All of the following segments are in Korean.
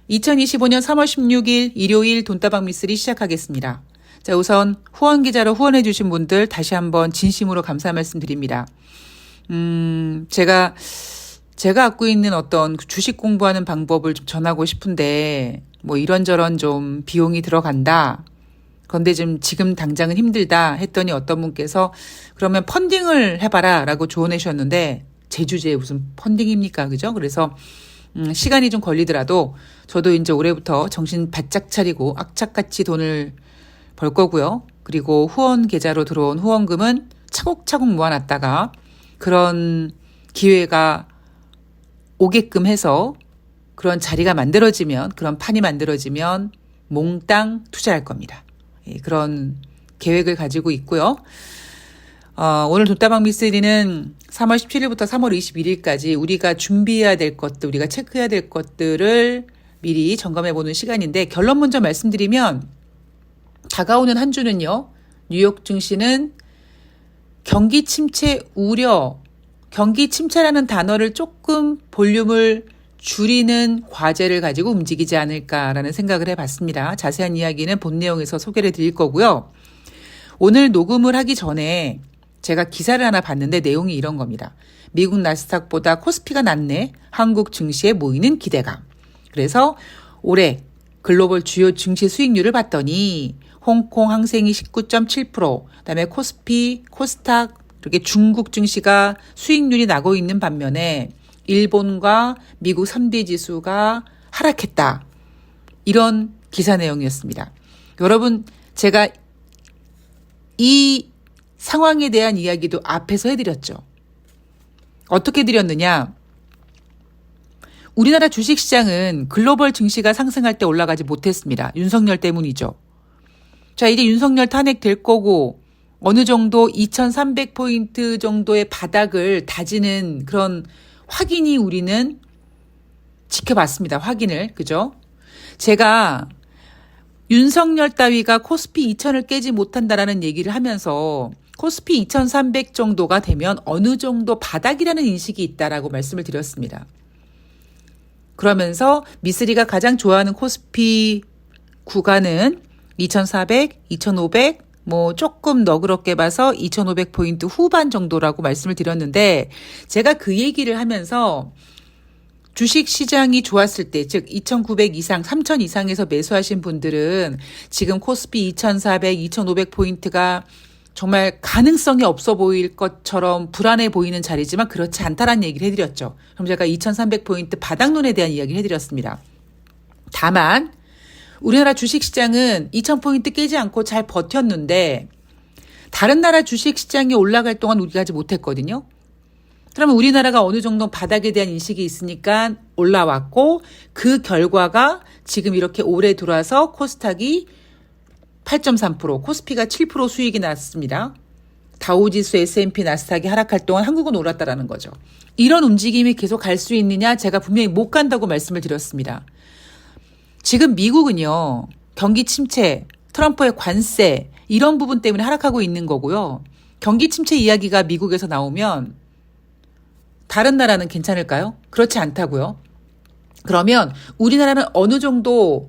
2025년 3월 16일 일요일 돈다방 미쓰리 시작하겠습니다. 자, 우선 후원 계좌로 후원해 주신 분들 다시 한번 진심으로 감사 말씀드립니다. 제가 갖고 있는 어떤 주식 공부하는 방법을 좀 전하고 싶은데 뭐 이런저런 좀 비용이 들어간다. 그런데 지금 당장은 힘들다 했더니 어떤 분께서 그러면 펀딩을 해봐라 라고 조언해 주셨는데 제 주제에 무슨 펀딩입니까? 그죠? 그래서 시간이 좀 걸리더라도 저도 이제 올해부터 정신 바짝 차리고 악착같이 돈을 벌 거고요. 그리고 후원 계좌로 들어온 후원금은 차곡차곡 모아놨다가 그런 기회가 오게끔 해서 그런 자리가 만들어지면, 그런 판이 만들어지면 몽땅 투자할 겁니다. 그런 계획을 가지고 있고요. 오늘 돈다방 미쓰리는 3월 17일부터 3월 21일까지 우리가 준비해야 될 것들, 우리가 체크해야 될 것들을 미리 점검해보는 시간인데, 결론 먼저 말씀드리면 다가오는 한 주는요, 뉴욕 증시는 경기 침체 우려, 경기 침체라는 단어를 조금 볼륨을 줄이는 과제를 가지고 움직이지 않을까라는 생각을 해봤습니다. 자세한 이야기는 본 내용에서 소개를 드릴 거고요. 오늘 녹음을 하기 전에 제가 기사를 하나 봤는데 내용이 이런 겁니다. 미국 나스닥보다 코스피가 낫네. 한국 증시에 모이는 기대감. 그래서 올해 글로벌 주요 증시 수익률을 봤더니 홍콩 항생이 19.7%, 그다음에 코스피, 코스닥 이렇게 중국 증시가 수익률이 나고 있는 반면에 일본과 미국 3대 지수가 하락했다. 이런 기사 내용이었습니다. 여러분, 제가 이 상황에 대한 이야기도 앞에서 해드렸죠. 어떻게 드렸느냐? 우리나라 주식시장은 글로벌 증시가 상승할 때 올라가지 못했습니다. 윤석열 때문이죠. 자, 이제 윤석열 탄핵될 거고 어느 정도 2300포인트 정도의 바닥을 다지는 그런 확인이 우리는 지켜봤습니다. 확인을. 그죠? 제가 윤석열 따위가 코스피 2000을 깨지 못한다라는 얘기를 하면서 코스피 2300 정도가 되면 어느 정도 바닥이라는 인식이 있다라고 말씀을 드렸습니다. 그러면서 미쓰리가 가장 좋아하는 코스피 구간은 2400, 2500, 뭐 조금 너그럽게 봐서 2500포인트 후반 정도라고 말씀을 드렸는데, 제가 그 얘기를 하면서 주식 시장이 좋았을 때, 즉 2900 이상, 3000 이상에서 매수하신 분들은 지금 코스피 2400, 2500포인트가 정말 가능성이 없어 보일 것처럼 불안해 보이는 자리지만 그렇지 않다라는 얘기를 해드렸죠. 그럼 제가 2300포인트 바닥론에 대한 이야기를 해드렸습니다. 다만 우리나라 주식시장은 2000포인트 깨지 않고 잘 버텼는데 다른 나라 주식시장이 올라갈 동안 우리가 하지 못했거든요. 그러면 우리나라가 어느 정도 바닥에 대한 인식이 있으니까 올라왔고, 그 결과가 지금 이렇게 올해 들어와서 코스닥이 8.3%, 코스피가 7% 수익이 났습니다. 다우지수, S&P, 나스닥이 하락할 동안 한국은 올랐다라는 거죠. 이런 움직임이 계속 갈 수 있느냐? 제가 분명히 못 간다고 말씀을 드렸습니다. 지금 미국은요, 경기 침체, 트럼프의 관세 이런 부분 때문에 하락하고 있는 거고요. 경기 침체 이야기가 미국에서 나오면 다른 나라는 괜찮을까요? 그렇지 않다고요. 그러면 우리나라는 어느 정도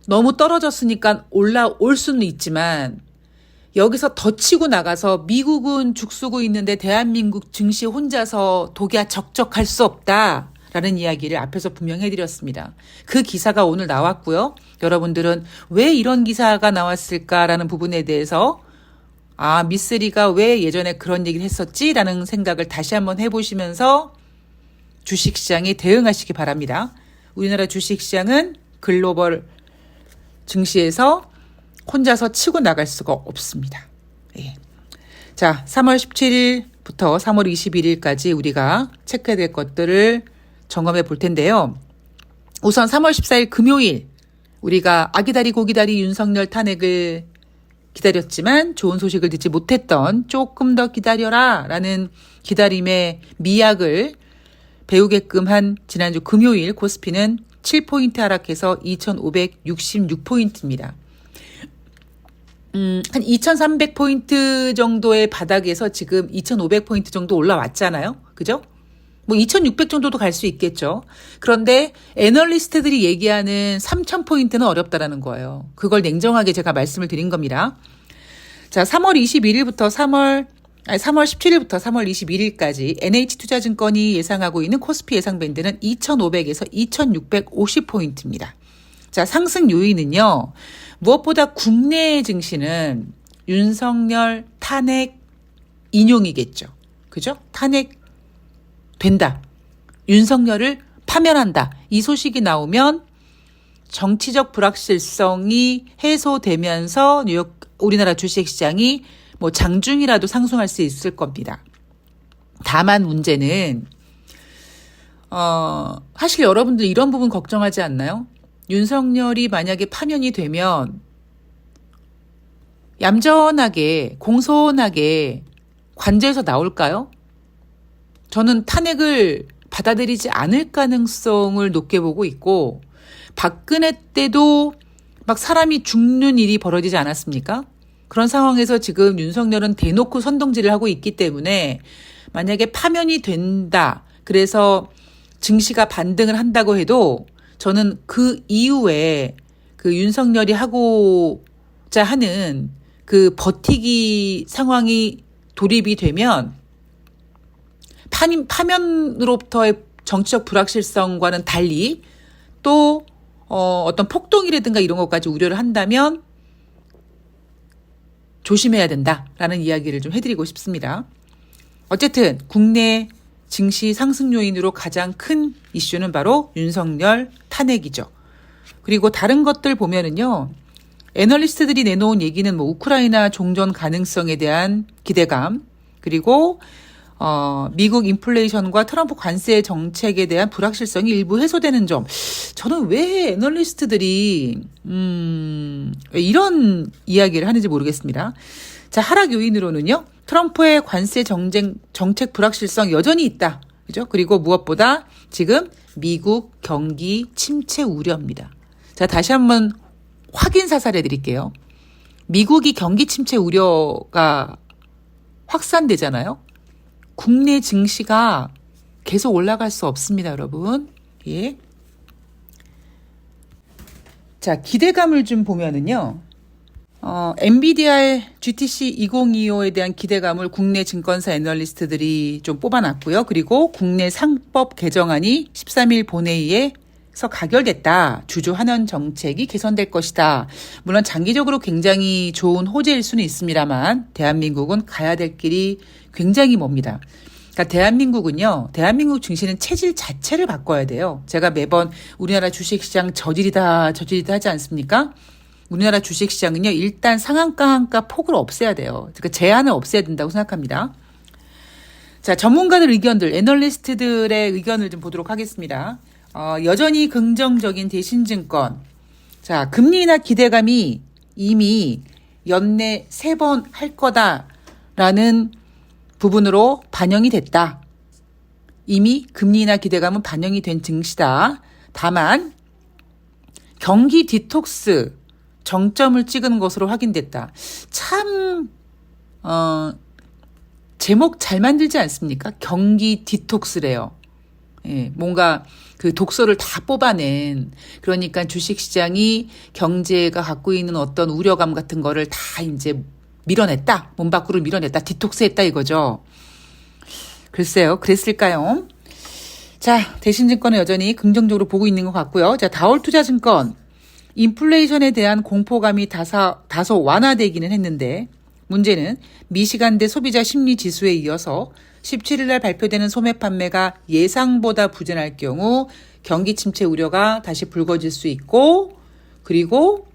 너무 떨어졌으니까 올라올 수는 있지만 여기서 더 치고 나가서 미국은 죽쓰고 있는데 대한민국 증시 혼자서 독야 적적할 수 없다라는 이야기를 앞에서 분명히 해드렸습니다. 그 기사가 오늘 나왔고요. 여러분들은 왜 이런 기사가 나왔을까라는 부분에 대해서 미쓰리가 왜 예전에 그런 얘기를 했었지라는 생각을 다시 한번 해보시면서 주식시장에 대응하시기 바랍니다. 우리나라 주식시장은 글로벌 증시에서 혼자서 치고 나갈 수가 없습니다. 예. 자, 3월 17일부터 3월 21일까지 우리가 체크해야 될 것들을 점검해 볼 텐데요. 우선 3월 14일 금요일 우리가 아기다리 고기다리 윤석열 탄핵을 기다렸지만 좋은 소식을 듣지 못했던 조금 더 기다려라 라는 기다림의 미학을 배우게끔 한 지난주 금요일 코스피는 7포인트 하락해서 2566포인트입니다. 한 2300포인트 정도의 바닥에서 지금 2500포인트 정도 올라왔잖아요. 그죠? 뭐 2,600 정도도 갈 수 있겠죠. 그런데 애널리스트들이 얘기하는 3,000포인트는 어렵다라는 거예요. 그걸 냉정하게 제가 말씀을 드린 겁니다. 자, 3월 17일부터 3월 21일까지 NH투자증권이 예상하고 있는 코스피 예상 밴드는 2,500에서 2,650포인트입니다. 자, 상승 요인은요. 무엇보다 국내 증시는 윤석열 탄핵 인용이겠죠. 그죠? 탄핵 된다. 윤석열을 파면한다. 이 소식이 나오면 정치적 불확실성이 해소되면서 뉴욕 우리나라 주식시장이 뭐 장중이라도 상승할 수 있을 겁니다. 다만 문제는 사실 여러분들 이런 부분 걱정하지 않나요? 윤석열이 만약에 파면이 되면 얌전하게 공손하게 관저에서 나올까요? 저는 탄핵을 받아들이지 않을 가능성을 높게 보고 있고 박근혜 때도 막 사람이 죽는 일이 벌어지지 않았습니까? 그런 상황에서 지금 윤석열은 대놓고 선동질을 하고 있기 때문에 만약에 파면이 된다. 그래서 증시가 반등을 한다고 해도 저는 그 이후에 그 윤석열이 하고자 하는 그 버티기 상황이 돌입이 되면 파면으로부터의 정치적 불확실성과는 달리 또 어떤 폭동이라든가 이런 것까지 우려를 한다면 조심해야 된다라는 이야기를 좀 해드리고 싶습니다. 어쨌든 국내 증시 상승 요인으로 가장 큰 이슈는 바로 윤석열 탄핵이죠. 그리고 다른 것들 보면은요. 애널리스트들이 내놓은 얘기는 뭐 우크라이나 종전 가능성에 대한 기대감, 그리고 미국 인플레이션과 트럼프 관세 정책에 대한 불확실성이 일부 해소되는 점. 저는 왜 애널리스트들이 이런 이야기를 하는지 모르겠습니다. 자, 하락 요인으로는요. 트럼프의 관세 정책 불확실성 여전히 있다. 그죠? 그리고 무엇보다 지금 미국 경기 침체 우려입니다. 자, 다시 한번 확인 사살해 드릴게요. 미국이 경기 침체 우려가 확산되잖아요. 국내 증시가 계속 올라갈 수 없습니다, 여러분. 예. 자, 기대감을 좀 보면은요. 엔비디아 GTC 2025에 대한 기대감을 국내 증권사 애널리스트들이 좀 뽑아놨고요. 그리고 국내 상법 개정안이 13일 본회의에서 가결됐다. 주주 환원 정책이 개선될 것이다. 물론 장기적으로 굉장히 좋은 호재일 수는 있습니다만 대한민국은 가야 될 길이 굉장히 멉니다. 그러니까 대한민국 증시는 체질 자체를 바꿔야 돼요. 제가 매번 우리나라 주식시장 저질이다 하지 않습니까? 우리나라 주식시장은요, 일단 상한가 한가 폭을 없애야 돼요. 그러니까 제한을 없애야 된다고 생각합니다. 자, 전문가들 의견들, 애널리스트들의 의견을 좀 보도록 하겠습니다. 여전히 긍정적인 대신증권. 자, 금리 인하 기대감이 이미 연내 3번 할 거다라는 부분으로 반영이 됐다. 이미 금리 인하 기대감은 반영이 된 증시다. 다만 경기 디톡스 정점을 찍은 것으로 확인됐다. 참 제목 잘 만들지 않습니까? 경기 디톡스래요. 예, 뭔가 그 독소를 다 뽑아낸, 그러니까 주식시장이 경제가 갖고 있는 어떤 우려감 같은 거를 다 이제 밀어냈다. 몸 밖으로 밀어냈다. 디톡스했다 이거죠. 글쎄요. 그랬을까요? 자, 대신증권은 여전히 긍정적으로 보고 있는 것 같고요. 자, 다올투자증권. 인플레이션에 대한 공포감이 다소 완화되기는 했는데 문제는 미시간대 소비자 심리 지수에 이어서 17일 날 발표되는 소매 판매가 예상보다 부진할 경우 경기 침체 우려가 다시 불거질 수 있고, 그리고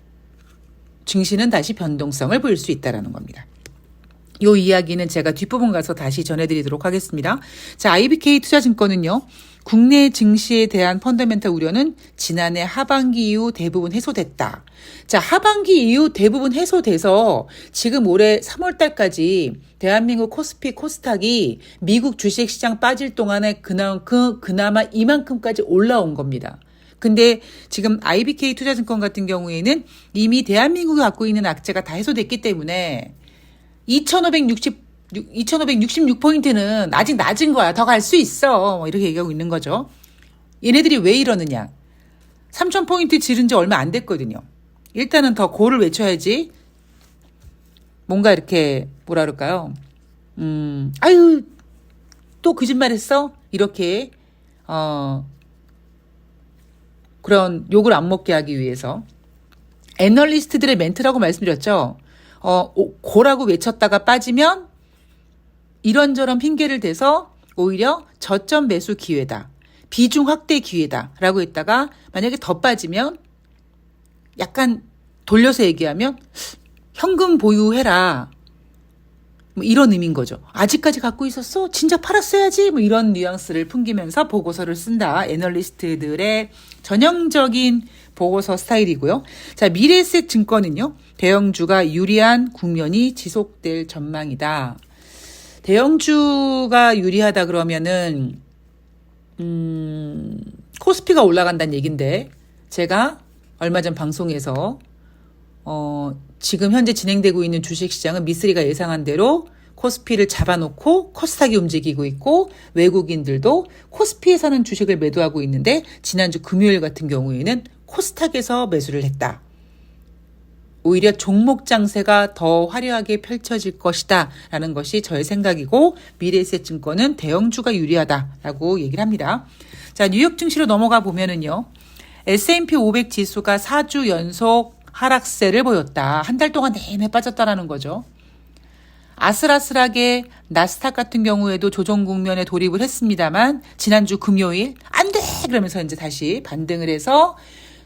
증시는 다시 변동성을 보일 수 있다는 겁니다. 이 이야기는 제가 뒷부분 가서 다시 전해드리도록 하겠습니다. 자, IBK 투자증권은요. 국내 증시에 대한 펀더멘탈 우려는 지난해 하반기 이후 대부분 해소됐다. 자, 하반기 이후 대부분 해소돼서 지금 올해 3월 달까지 대한민국 코스피 코스닥이 미국 주식시장 빠질 동안에 그나마 이만큼까지 올라온 겁니다. 근데 지금 IBK 투자증권 같은 경우에는 이미 대한민국이 갖고 있는 악재가 다 해소됐기 때문에 2,560 2566포인트는 아직 낮은 거야. 더 갈 수 있어. 뭐 이렇게 얘기하고 있는 거죠. 얘네들이 왜 이러느냐. 3000포인트 지른 지 얼마 안 됐거든요. 일단은 더 고를 외쳐야지. 뭔가 이렇게 뭐라 그럴까요? 아유 또 거짓말 했어? 이렇게 그런 욕을 안 먹게 하기 위해서 애널리스트들의 멘트라고 말씀드렸죠. 고라고 외쳤다가 빠지면 이런저런 핑계를 대서 오히려 저점 매수 기회다. 비중 확대 기회다. 라고 했다가 만약에 더 빠지면 약간 돌려서 얘기하면 현금 보유해라. 뭐 이런 의미인 거죠. 아직까지 갖고 있었어? 진짜 팔았어야지? 뭐 이런 뉘앙스를 풍기면서 보고서를 쓴다. 애널리스트들의 전형적인 보고서 스타일이고요. 자, 미래에셋 증권은요. 대형주가 유리한 국면이 지속될 전망이다. 대형주가 유리하다 그러면은 코스피가 올라간다는 얘긴데 제가 얼마 전 방송에서 지금 현재 진행되고 있는 주식시장은 미쓰리가 예상한 대로 코스피를 잡아놓고 코스닥이 움직이고 있고 외국인들도 코스피에 사는 주식을 매도하고 있는데 지난주 금요일 같은 경우에는 코스닥에서 매수를 했다. 오히려 종목 장세가 더 화려하게 펼쳐질 것이다 라는 것이 저의 생각이고 미래에셋증권은 대형주가 유리하다라고 얘기를 합니다. 자, 뉴욕 증시로 넘어가 보면은요. S&P 500 지수가 4주 연속 하락세를 보였다. 한 달 동안 내내 빠졌다라는 거죠. 아슬아슬하게 나스닥 같은 경우에도 조정 국면에 돌입을 했습니다만 지난주 금요일 안 돼! 그러면서 이제 다시 반등을 해서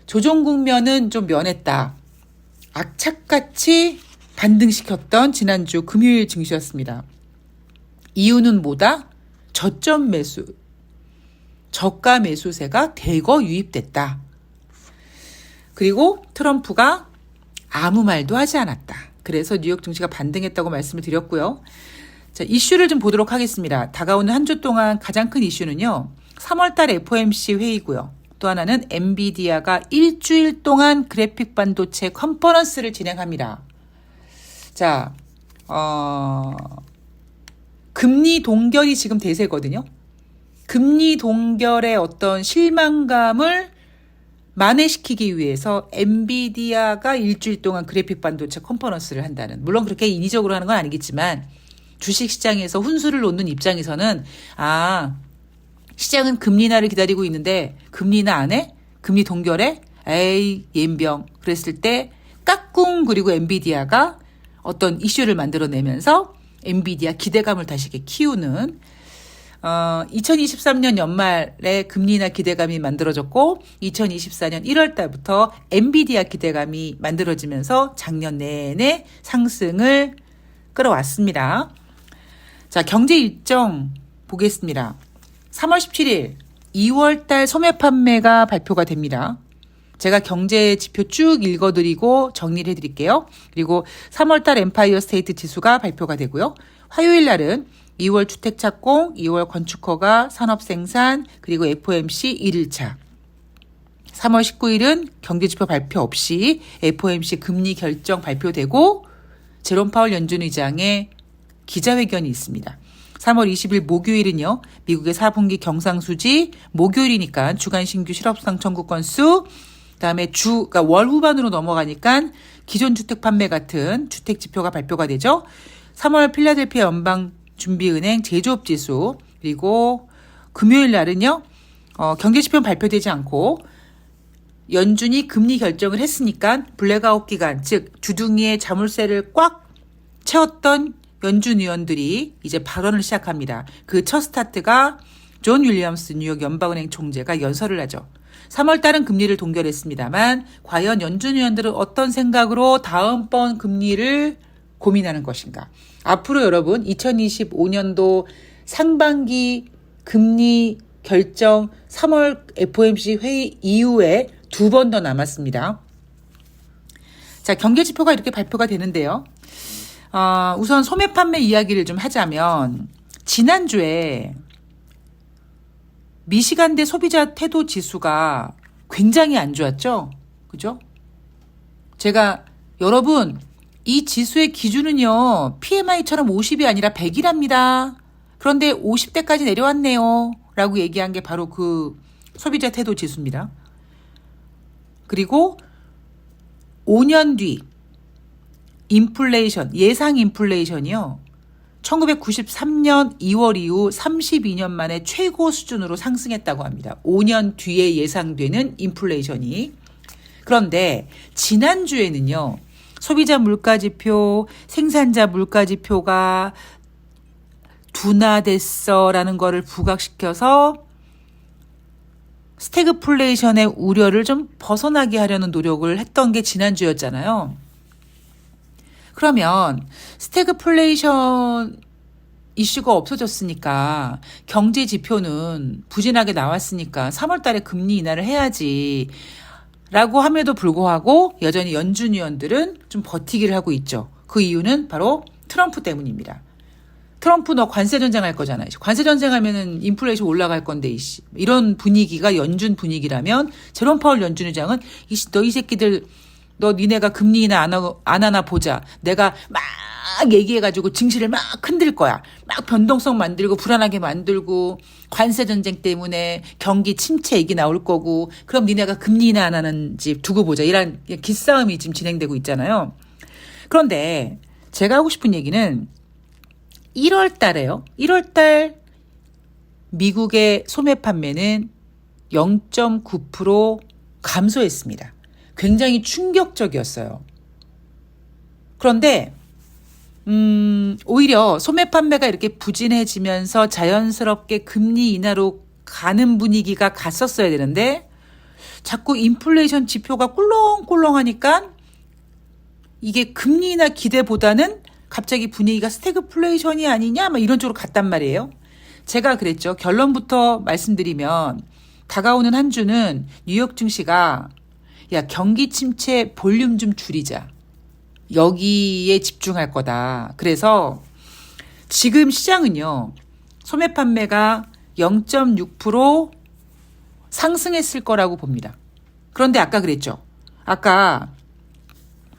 조정 국면은 좀 면했다. 악착같이 반등시켰던 지난주 금요일 증시였습니다. 이유는 뭐다? 저점 매수, 저가 매수세가 대거 유입됐다. 그리고 트럼프가 아무 말도 하지 않았다. 그래서 뉴욕 증시가 반등했다고 말씀을 드렸고요. 자, 이슈를 좀 보도록 하겠습니다. 다가오는 한 주 동안 가장 큰 이슈는요. 3월달 FOMC 회의고요. 또 하나는 엔비디아가 일주일 동안 그래픽 반도체 컨퍼런스를 진행합니다. 자, 금리 동결이 지금 대세거든요. 금리 동결의 어떤 실망감을 만회시키기 위해서 엔비디아가 일주일 동안 그래픽 반도체 컨퍼런스를 한다는, 물론 그렇게 인위적으로 하는 건 아니겠지만 주식시장에서 훈수를 놓는 입장에서는 시장은 금리 인하를 기다리고 있는데 금리 인하 안 해? 금리 동결해? 에이 옌병. 그랬을 때 까꿍 그리고 엔비디아가 어떤 이슈를 만들어내면서 엔비디아 기대감을 다시 이렇게 키우는 2023년 연말에 금리 인하 기대감이 만들어졌고 2024년 1월 달부터 엔비디아 기대감이 만들어지면서 작년 내내 상승을 끌어왔습니다. 자, 경제 일정 보겠습니다. 3월 17일 2월 달 소매 판매가 발표가 됩니다. 제가 경제 지표 쭉 읽어드리고 정리를 해드릴게요. 그리고 3월 달 엠파이어 스테이트 지수가 발표가 되고요. 화요일 날은 2월 주택 착공, 2월 건축 허가, 산업 생산, 그리고 FOMC 1일차. 3월 19일은 경제 지표 발표 없이 FOMC 금리 결정 발표되고 제롬 파월 연준 의장의 기자회견이 있습니다. 3월 20일 목요일은요. 미국의 4분기 경상수지, 목요일이니까 주간 신규 실업수당 청구 건수, 그다음에 그러니까 월 후반으로 넘어가니까 기존 주택 판매 같은 주택 지표가 발표가 되죠. 3월 필라델피아 연방준비은행 제조업 지수, 그리고 금요일 날은요. 경제 지표는 발표되지 않고 연준이 금리 결정을 했으니까 블랙아웃 기간, 즉 주둥이에 자물쇠를 꽉 채웠던 연준 의원들이 이제 발언을 시작합니다. 그 첫 스타트가 존 윌리엄스 뉴욕 연방은행 총재가 연설을 하죠. 3월 달은 금리를 동결했습니다만 과연 연준 의원들은 어떤 생각으로 다음번 금리를 고민하는 것인가. 앞으로 여러분 2025년도 상반기 금리 결정 3월 FOMC 회의 이후에 2번 더 남았습니다. 자, 경제지표가 이렇게 발표가 되는데요. 우선 소매 판매 이야기를 좀 하자면 지난주에 미시간대 소비자 태도 지수가 굉장히 안 좋았죠. 그죠? 제가 여러분 이 지수의 기준은요, PMI처럼 50이 아니라 100이랍니다. 그런데 50대까지 내려왔네요. 라고 얘기한 게 바로 그 소비자 태도 지수입니다. 그리고 5년 뒤 인플레이션, 예상 인플레이션이요. 1993년 2월 이후 32년 만에 최고 수준으로 상승했다고 합니다. 5년 뒤에 예상되는 인플레이션이. 그런데 지난주에는요. 소비자 물가지표, 생산자 물가지표가 둔화됐어라는 거를 부각시켜서 스태그플레이션의 우려를 좀 벗어나게 하려는 노력을 했던 게 지난주였잖아요. 그러면 스태그플레이션 이슈가 없어졌으니까 경제 지표는 부진하게 나왔으니까 3월 달에 금리 인하를 해야지 라고 함에도 불구하고 여전히 연준 위원들은 좀 버티기를 하고 있죠. 그 이유는 바로 트럼프 때문입니다. 트럼프 너 관세 전쟁할 거잖아요. 관세 전쟁하면은 인플레이션 올라갈 건데 이런 분위기가 연준 분위기라면 제롬 파월 연준 의장은 너 이 새끼들 너 니네가 금리 인하 안 하나 보자. 내가 막 얘기해가지고 증시를 막 흔들 거야. 막 변동성 만들고 불안하게 만들고 관세 전쟁 때문에 경기 침체 얘기 나올 거고 그럼 니네가 금리 인하 안 하는지 두고 보자. 이런 기싸움이 지금 진행되고 있잖아요. 그런데 제가 하고 싶은 얘기는 1월 달에요. 1월 달 미국의 소매 판매는 0.9% 감소했습니다. 굉장히 충격적이었어요. 그런데 오히려 소매 판매가 이렇게 부진해지면서 자연스럽게 금리 인하로 가는 분위기가 갔었어야 되는데 자꾸 인플레이션 지표가 꿀렁꿀렁하니까 이게 금리 인하 기대보다는 갑자기 분위기가 스태그플레이션이 아니냐 막 이런 쪽으로 갔단 말이에요. 제가 그랬죠. 결론부터 말씀드리면 다가오는 한 주는 뉴욕 증시가 야 경기 침체 볼륨 좀 줄이자. 여기에 집중할 거다. 그래서 지금 시장은요. 소매 판매가 0.6% 상승했을 거라고 봅니다. 그런데 아까 그랬죠. 아까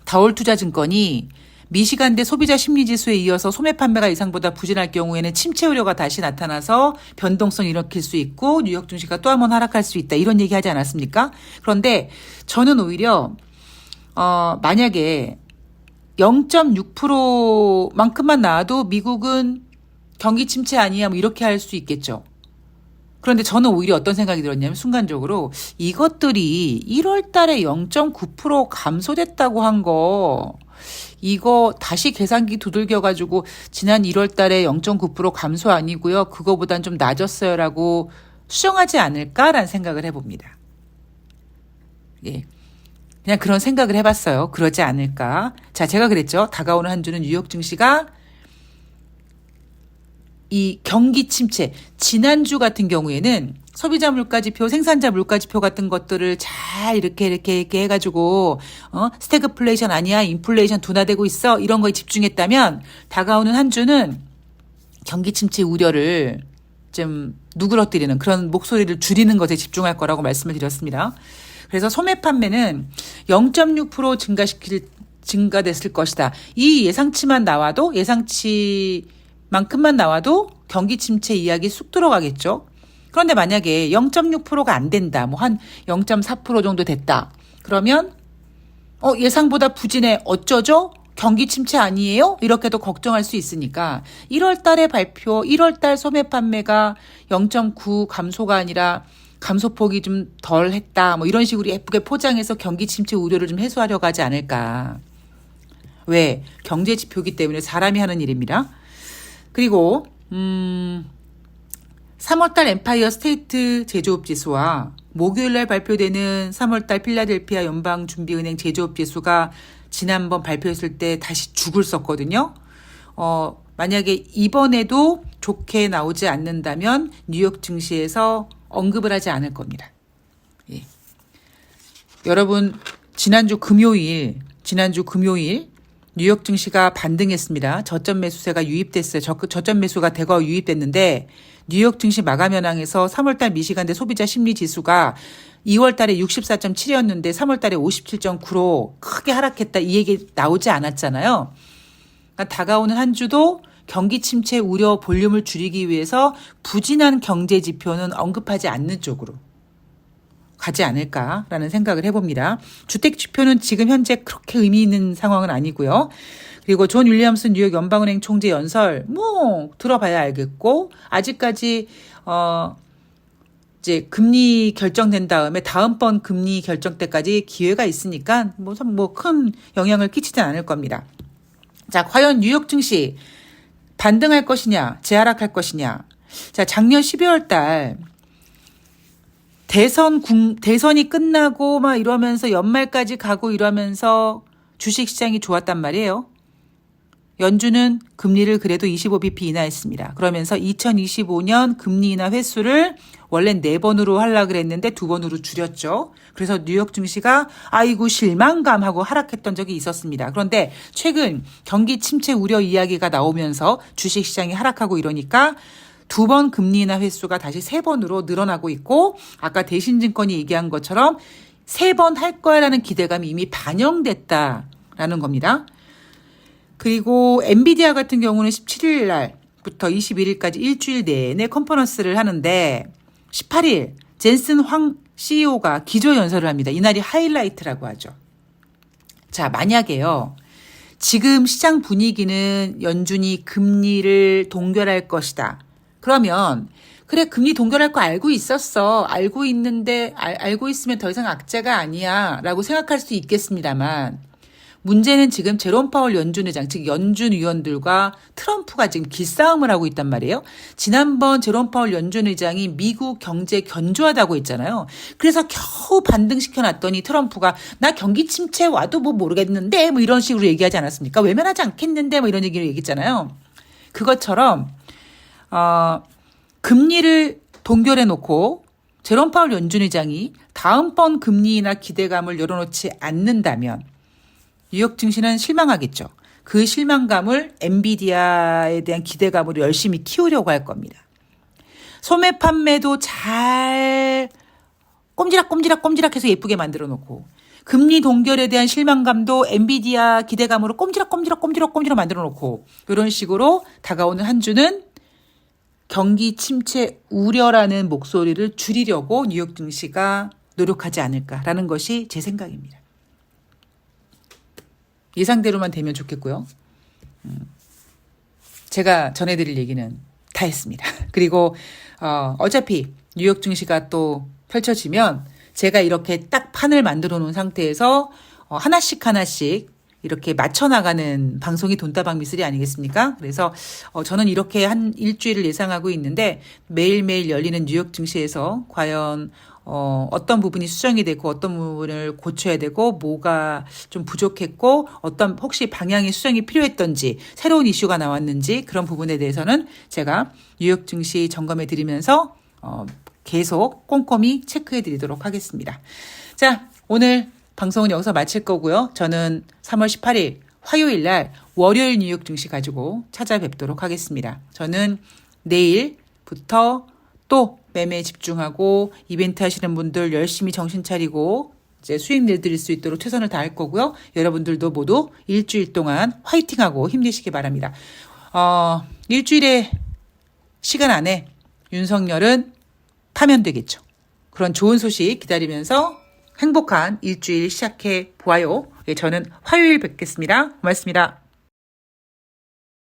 다올투자증권이 미시간대 소비자 심리지수에 이어서 소매 판매가 예상보다 부진할 경우에는 침체 우려가 다시 나타나서 변동성을 일으킬 수 있고 뉴욕 증시가 또 한 번 하락할 수 있다. 이런 얘기 하지 않았습니까? 그런데 저는 오히려 만약에 0.6%만큼만 나와도 미국은 경기 침체 아니야 뭐 이렇게 할 수 있겠죠. 그런데 저는 오히려 어떤 생각이 들었냐면 순간적으로 이것들이 1월 달에 0.9% 감소됐다고 한 거 이거 다시 계산기 두들겨가지고 지난 1월 달에 0.9% 감소 아니고요. 그거보단 좀 낮았어요라고 수정하지 않을까라는 생각을 해봅니다. 예. 그냥 그런 생각을 해봤어요. 그러지 않을까. 자, 제가 그랬죠. 다가오는 한 주는 뉴욕 증시가 이 경기 침체, 지난주 같은 경우에는 소비자 물가지표, 생산자 물가지표 같은 것들을 잘 이렇게 해가지고 스태그플레이션 아니야, 인플레이션 둔화되고 있어 이런 거에 집중했다면 다가오는 한 주는 경기 침체 우려를 좀 누그러뜨리는 그런 목소리를 줄이는 것에 집중할 거라고 말씀을 드렸습니다. 그래서 소매 판매는 0.6% 증가됐을 것이다. 이 예상치만 나와도 예상치만큼만 나와도 경기 침체 이야기 쑥 들어가겠죠. 그런데 만약에 0.6%가 안 된다. 뭐 한 0.4% 정도 됐다. 그러면 예상보다 부진해 어쩌죠? 경기 침체 아니에요? 이렇게도 걱정할 수 있으니까 1월 달에 발표, 1월 달 소매 판매가 0.9 감소가 아니라 감소폭이 좀 덜 했다. 뭐 이런 식으로 예쁘게 포장해서 경기 침체 우려를 좀 해소하려고 하지 않을까. 왜? 경제 지표이기 때문에 사람이 하는 일입니다. 그리고 3월달 엠파이어 스테이트 제조업 지수와 목요일날 발표되는 3월달 필라델피아 연방준비은행 제조업 지수가 지난번 발표했을 때 다시 죽을 썼거든요. 만약에 이번에도 좋게 나오지 않는다면 뉴욕 증시에서 언급을 하지 않을 겁니다. 예. 여러분 지난주 금요일 뉴욕 증시가 반등했습니다. 저점 매수세가 유입됐어요. 저점 매수가 대거 유입됐는데 뉴욕 증시 마감 현황에서 3월달 미시간대 소비자 심리 지수가 2월 달에 64.7이었는데 3월 달에 57.9로 크게 하락했다. 이 얘기 나오지 않았잖아요. 그러니까 다가오는 한 주도 경기 침체 우려 볼륨을 줄이기 위해서 부진한 경제 지표는 언급하지 않는 쪽으로 가지 않을까라는 생각을 해봅니다. 주택 지표는 지금 현재 그렇게 의미 있는 상황은 아니고요. 그리고 존 윌리엄슨 뉴욕 연방은행 총재 연설 뭐 들어봐야 알겠고 아직까지 이제 금리 결정된 다음에 다음번 금리 결정 때까지 기회가 있으니까 뭐 큰 영향을 끼치지 않을 겁니다. 자, 과연 뉴욕 증시 반등할 것이냐, 재하락할 것이냐. 자, 작년 12월 달 대선이 끝나고 막 이러면서 연말까지 가고 이러면서 주식시장이 좋았단 말이에요. 연준은 금리를 그래도 25bp 인하했습니다. 그러면서 2025년 금리 인하 횟수를 원래 4번으로 하려고 그랬는데 2번으로 줄였죠. 그래서 뉴욕 증시가 아이고 실망감하고 하락했던 적이 있었습니다. 그런데 최근 경기 침체 우려 이야기가 나오면서 주식시장이 하락하고 이러니까 2번 금리 인하 횟수가 다시 3번으로 늘어나고 있고 아까 대신증권이 얘기한 것처럼 3번 할 거야라는 기대감이 이미 반영됐다라는 겁니다. 그리고 엔비디아 같은 경우는 17일 날부터 21일까지 일주일 내내 컨퍼런스를 하는데 18일 젠슨 황 CEO가 기조연설을 합니다. 이날이 하이라이트라고 하죠. 자, 만약에요. 지금 시장 분위기는 연준이 금리를 동결할 것이다. 그러면 그래 금리 동결할 거 알고 있었어. 알고 있는데 알고 있으면 더 이상 악재가 아니야 라고 생각할 수 있겠습니다만 문제는 지금 제롬 파월 연준 의장, 즉 연준 위원들과 트럼프가 지금 기싸움을 하고 있단 말이에요. 지난번 제롬 파월 연준 의장이 미국 경제 견조하다고 했잖아요. 그래서 겨우 반등시켜놨더니 트럼프가 나 경기 침체 와도 뭐 모르겠는데 뭐 이런 식으로 얘기하지 않았습니까? 외면하지 않겠는데 뭐 이런 얘기를 얘기했잖아요. 그것처럼 금리를 동결해놓고 제롬 파월 연준 의장이 다음번 금리 인하 기대감을 열어놓지 않는다면 뉴욕 증시는 실망하겠죠. 그 실망감을 엔비디아에 대한 기대감으로 열심히 키우려고 할 겁니다. 소매 판매도 잘 꼼지락해서 예쁘게 만들어 놓고 금리 동결에 대한 실망감도 엔비디아 기대감으로 꼼지락 만들어 놓고 이런 식으로 다가오는 한 주는 경기 침체 우려라는 목소리를 줄이려고 뉴욕 증시가 노력하지 않을까라는 것이 제 생각입니다. 예상대로만 되면 좋겠고요. 제가 전해드릴 얘기는 다 했습니다. 그리고 어차피 뉴욕 증시가 또 펼쳐지면 제가 이렇게 딱 판을 만들어 놓은 상태에서 하나씩 이렇게 맞춰나가는 방송이 돈다방 미술이 아니겠습니까? 그래서 저는 이렇게 한 일주일을 예상하고 있는데 매일매일 열리는 뉴욕 증시에서 과연 어떤 부분이 수정이 되고 어떤 부분을 고쳐야 되고 뭐가 좀 부족했고 어떤 혹시 방향의 수정이 필요했던지 새로운 이슈가 나왔는지 그런 부분에 대해서는 제가 뉴욕 증시 점검해 드리면서 계속 꼼꼼히 체크해 드리도록 하겠습니다. 자, 오늘 방송은 여기서 마칠 거고요. 저는 3월 18일 화요일 날 월요일 뉴욕 증시 가지고 찾아뵙도록 하겠습니다. 저는 내일부터 또 매매에 집중하고 이벤트 하시는 분들 열심히 정신 차리고 이제 수익 내드릴 수 있도록 최선을 다할 거고요. 여러분들도 모두 일주일 동안 화이팅하고 힘내시기 바랍니다. 일주일의 시간 안에 윤석열은 파면되겠죠. 그런 좋은 소식 기다리면서 행복한 일주일 시작해 보아요. 저는 화요일 뵙겠습니다. 고맙습니다.